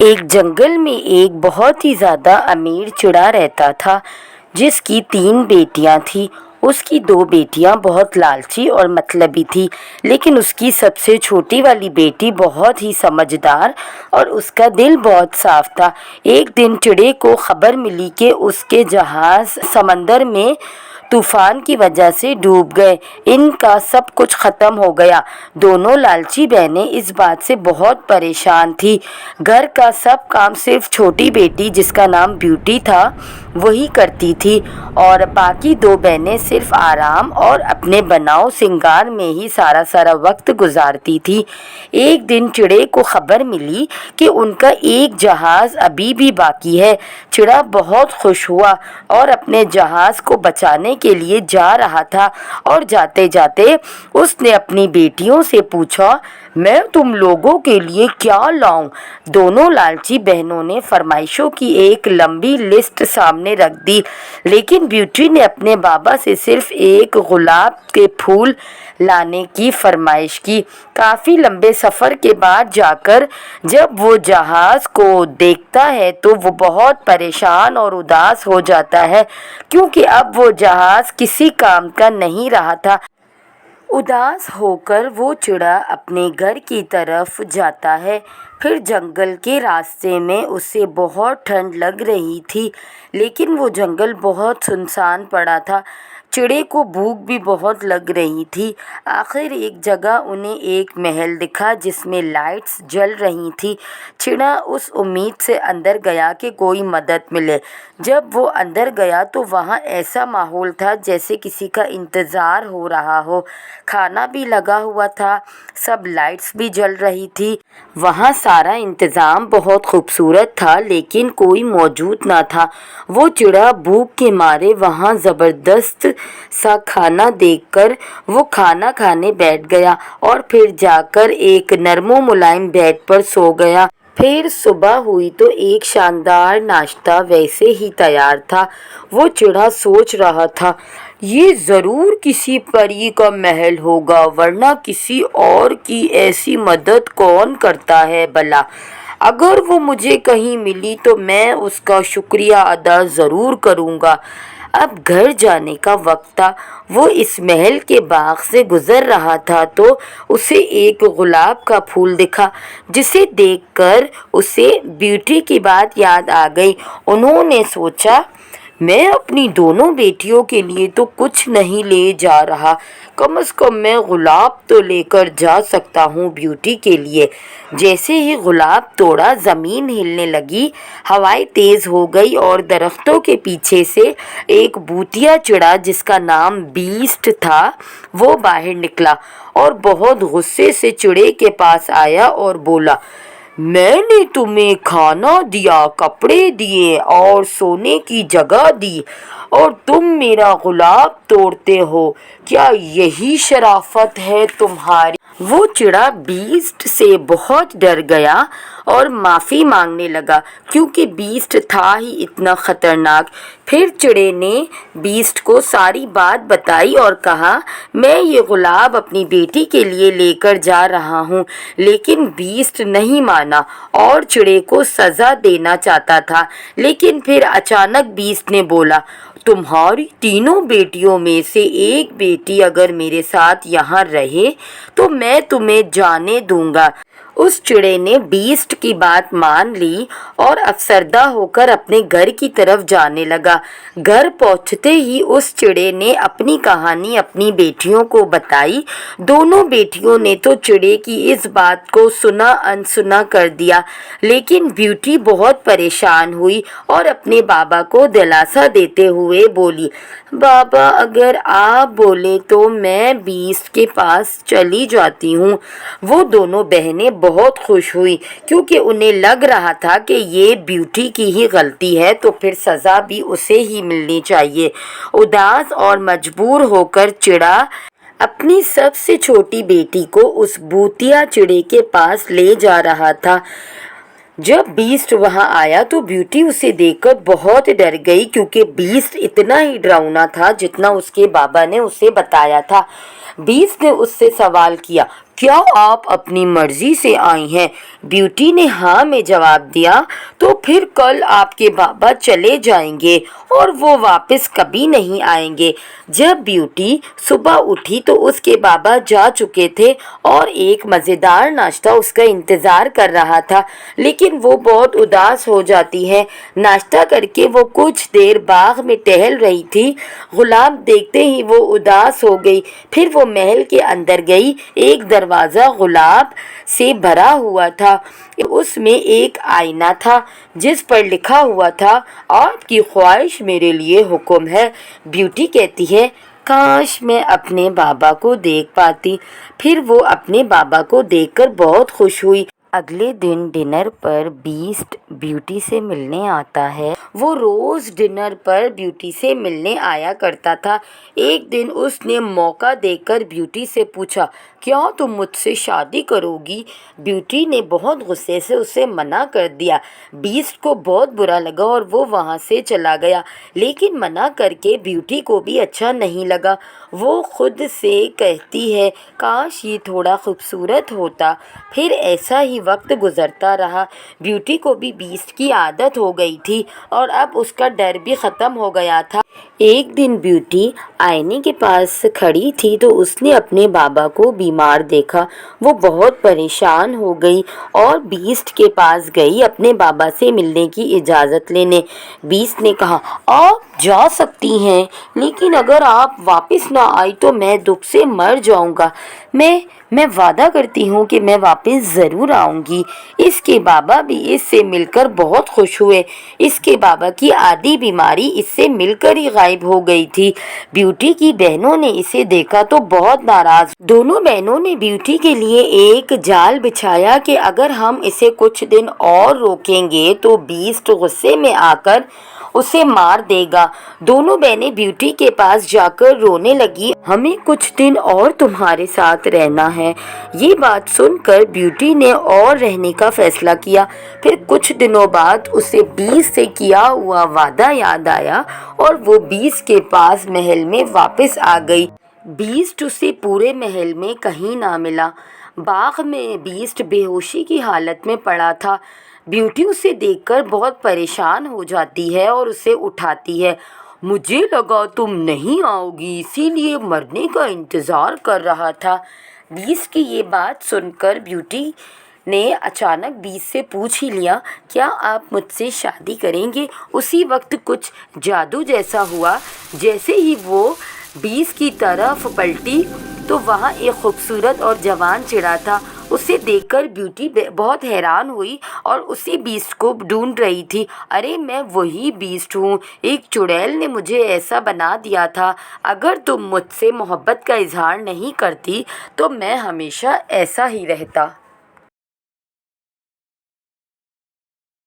ایک جنگل میں ایک بہت ہی زیادہ امیر چڑا رہتا تھا جس کی 3 بیٹیاں تھیں۔ اس کی 2 بیٹیاں بہت لالچی اور مطلبی تھیں، لیکن اس کی سب سے چھوٹی والی بیٹی بہت ہی سمجھدار اور اس کا دل بہت صاف تھا۔ ایک دن چڑے کو خبر ملی کہ اس کے جہاز سمندر میں طوفان کی وجہ سے ڈوب گئے، ان کا سب کچھ ختم ہو گیا۔ دونوں لالچی بہنیں اس بات سے بہت پریشان تھیں۔ گھر کا سب کام صرف چھوٹی بیٹی جس کا نام بیوٹی تھا وہی کرتی تھی، اور باقی 2 بہنیں صرف آرام اور اپنے بناؤ سنگار میں ہی سارا وقت گزارتی تھی۔ ایک دن چڑے کو خبر ملی کہ ان کا ایک جہاز ابھی بھی باقی ہے۔ چڑا بہت خوش ہوا اور اپنے جہاز کو بچانے کے لیے جا رہا تھا، اور جاتے جاتے اس نے اپنی بیٹیوں سے پوچھا، میں تم لوگوں کے لیے کیا لاؤں؟ دونوں لالچی بہنوں نے فرمائشوں کی ایک لمبی لسٹ سامنے رکھ دی، لیکن بیوٹی نے اپنے بابا سے صرف ایک گلاب کے پھول لانے کی فرمائش کی۔ کافی لمبے سفر کے بعد جا کر جب وہ جہاز کو دیکھتا ہے تو وہ بہت پریشان اور اداس ہو جاتا ہے، کیونکہ اب وہ جہاز کسی کام کا نہیں رہا تھا۔ اداس ہو کر وہ چڑا اپنے گھر کی طرف جاتا ہے۔ پھر جنگل کے راستے میں اسے بہت ٹھنڈ لگ رہی تھی، لیکن وہ جنگل بہت سنسان پڑا تھا۔ چڑے کو بھوک بھی بہت لگ رہی تھی۔ آخر ایک جگہ انہیں ایک محل دکھا جس میں لائٹس جل رہی تھیں۔ چڑا اس امید سے اندر گیا کہ کوئی مدد ملے۔ جب وہ اندر گیا تو وہاں ایسا ماحول تھا جیسے کسی کا انتظار ہو رہا ہو۔ کھانا بھی لگا ہوا تھا، سب لائٹس بھی جل رہی تھی۔ وہاں سارا انتظام بہت خوبصورت تھا، لیکن کوئی موجود نہ تھا۔ وہ چڑا بھوک کے مارے وہاں زبردست سا کھانا دیکھ کر وہ کھانا کھانے بیٹھ گیا، اور پھر جا کر ایک نرم و ملائم بیڈ پر سو گیا۔ پھر صبح ہوئی تو ایک شاندار ناشتہ ویسے ہی تیار تھا۔ وہ چڑا سوچ رہا تھا، یہ ضرور کسی پری کا محل ہوگا، ورنہ کسی اور کی ایسی مدد کون کرتا ہے بھلا؟ اگر وہ مجھے کہیں ملی تو میں اس کا شکریہ ادا ضرور کروں گا۔ اب گھر جانے کا وقت تھا۔ وہ اس محل کے باغ سے گزر رہا تھا تو اسے ایک گلاب کا پھول دکھا، جسے دیکھ کر اسے بیوٹی کی بات یاد آ گئی۔ انہوں نے سوچا، میں اپنی دونوں بیٹیوں کے لیے تو کچھ نہیں لے جا رہا، کم از کم میں گلاب تو لے کر جا سکتا ہوں بیوٹی کے لیے۔ جیسے ہی گلاب توڑا زمین ہلنے لگی، ہوائیں تیز ہو گئی اور درختوں کے پیچھے سے ایک بھوتیا چڑا جس کا نام بیسٹ تھا وہ باہر نکلا، اور بہت غصے سے چڑے کے پاس آیا اور بولا، میں نے تمہیں کھانا دیا، کپڑے دیے اور سونے کی جگہ دی، اور تم میرا گلاب توڑتے ہو، کیا یہی شرافت ہے تمہاری؟ وہ چڑا بیسٹ سے بہت ڈر گیا اور معافی مانگنے لگا، کیونکہ بیسٹ تھا ہی اتنا خطرناک۔ پھر چڑے نے بیسٹ کو ساری بات بتائی اور کہا، میں یہ گلاب اپنی بیٹی کے لیے لے کر جا رہا ہوں، لیکن بیسٹ نہیں مانا اور چڑے کو سزا دینا چاہتا تھا۔ لیکن پھر اچانک بیسٹ نے بولا، تمہاری تینوں بیٹیوں میں سے ایک بیٹی اگر میرے ساتھ یہاں رہے تو میں تمہیں جانے دوں گا۔ اس چڑے نے بیسٹ کی بات مان لی اور افسردہ ہو کر اپنے گھر کی طرف جانے لگا۔ گھر پہنچتے ہی اس چڑے نے اپنی کہانی اپنی بیٹیوں کو بتائی۔ دونوں بیٹیوں نے تو چڑے کی اس بات کو سنا انسنا کر دیا، لیکن بیوٹی بہت پریشان ہوئی اور اپنے بابا کو دلاسا دیتے ہوئے بولی، بابا اگر آپ بولے تو میں بیسٹ کے پاس چلی جاتی ہوں۔ وہ دونوں بہنیں بہت خوش ہوئی، کیونکہ انہیں لگ رہا تھا کہ یہ بیوٹی کی ہی غلطی ہے تو پھر سزا بھی اسے ہی ملنی چاہیے۔ اداس اور مجبور ہو کر چڑا اپنی سب سے چھوٹی بیٹی کو اس بھوتیا چڑے کے پاس لے جا رہا تھا۔ جب بیسٹ وہاں آیا تو بیوٹی اسے دیکھ کر بہت ڈر گئی، کیونکہ بیسٹ اتنا ہی ڈراؤنا تھا جتنا اس کے بابا نے اسے بتایا تھا۔ بیسٹ نے اس سے سوال کیا، کیا آپ اپنی مرضی سے آئی ہیں؟ بیوٹی نے ہاں میں جواب دیا۔ تو پھر کل آپ کے بابا چلے جائیں گے اور وہ واپس کبھی نہیں آئیں گے۔ جب بیوٹی صبح اٹھی تو اس کے بابا جا چکے تھے اور ایک مزیدار ناشتہ اس کا انتظار کر رہا تھا، لیکن وہ بہت اداس ہو جاتی ہے۔ ناشتہ کر کے وہ کچھ دیر باغ میں ٹہل رہی تھی، غلام دیکھتے ہی وہ اداس ہو گئی۔ پھر وہ محل کے اندر گئی۔ ایک دروازہ گلاب سے بھرا ہوا تھا، اس میں ایک آئینہ تھا جس پر لکھا ہوا تھا، آپ کی خواہش میرے لیے حکم ہے۔ بیوٹی کہتی ہے، کاش میں اپنے بابا کو دیکھ پاتی۔ پھر وہ اپنے بابا کو دیکھ کر بہت خوش ہوئی۔ اگلے دن ڈنر پر بیسٹ بیوٹی سے ملنے آتا ہے۔ وہ روز ڈنر پر بیوٹی سے ملنے آیا کرتا تھا۔ ایک دن اس نے موقع دیکھ کر بیوٹی سے پوچھا، کیا تم مجھ سے شادی کرو گی؟ بیوٹی نے بہت غصے سے اسے منع کر دیا۔ بیسٹ کو بہت برا لگا اور وہ وہاں سے چلا گیا، لیکن منع کر کے بیوٹی کو بھی اچھا نہیں لگا۔ وہ خود سے کہتی ہے، کاش یہ تھوڑا خوبصورت ہوتا۔ پھر ایسا ہی وقت گزرتا رہا۔ بیوٹی کو بھی بیسٹ کی عادت ہو گئی تھی اور اب اس کا ڈر بھی ختم ہو گیا تھا۔ ایک دن بیوٹی آئینے کے پاس کھڑی تھی تو اس نے اپنے بابا کو بیمار دیکھا۔ وہ بہت پریشان ہو گئی اور بیسٹ کے پاس گئی اپنے بابا سے ملنے کی اجازت لینے۔ بیسٹ نے کہا، آپ جا سکتی ہیں، لیکن اگر آپ واپس نہ آئی تو میں دکھ سے مر جاؤں گا۔ میں وعدہ کرتی ہوں کہ میں واپس ضرور آؤں گی۔ اس کے بابا بھی اس سے مل کر بہت خوش ہوئے۔ اس کے بابا کی آدھی بیماری اس سے مل کر ہی غائب ہو گئی تھی۔ بیوٹی کی بہنوں نے اسے دیکھا تو بہت ناراض۔ دونوں بہنوں نے بیوٹی کے لیے ایک جال بچھایا کہ اگر ہم اسے کچھ دن اور روکیں گے تو بیسٹ غصے میں آ کر اسے مار دے گا۔ دونوں بہنیں بیوٹی کے پاس جا کر رونے لگی، ہمیں کچھ دن اور تمہارے ساتھ رہنا ہے۔ یہ بات سن کر بیوٹی نے اور رہنے کا فیصلہ کیا۔ پھر کچھ دنوں بعد اسے بیسٹ سے کیا ہوا وعدہ یاد آیا اور وہ بیسٹ کے پاس محل میں واپس آ گئی۔ بیسٹ اسے پورے محل میں کہیں نہ ملا۔ باغ میں بیسٹ بے ہوشی کی حالت میں پڑا تھا۔ بیوٹی اسے دیکھ کر بہت پریشان ہو جاتی ہے اور اسے اٹھاتی ہے۔ مجھے لگا تم نہیں آؤ گی، اسی لیے مرنے کا انتظار کر رہا تھا۔ بیسٹ کی یہ بات سن کر بیوٹی نے اچانک بیسٹ سے پوچھ ہی لیا، کیا آپ مجھ سے شادی کریں گے؟ اسی وقت کچھ جادو جیسا ہوا۔ جیسے ہی وہ بیسٹ کی طرف پلٹی تو وہاں ایک خوبصورت اور جوان چڑیا تھا۔ اسے دیکھ کر بیوٹی بہت حیران ہوئی اور اسی بیسٹ کو ڈھونڈ رہی تھی۔ ارے میں وہی بیسٹ ہوں، ایک چڑیل نے مجھے ایسا بنا دیا تھا۔ اگر تم مجھ سے محبت کا اظہار نہیں کرتی تو میں ہمیشہ ایسا ہی رہتا۔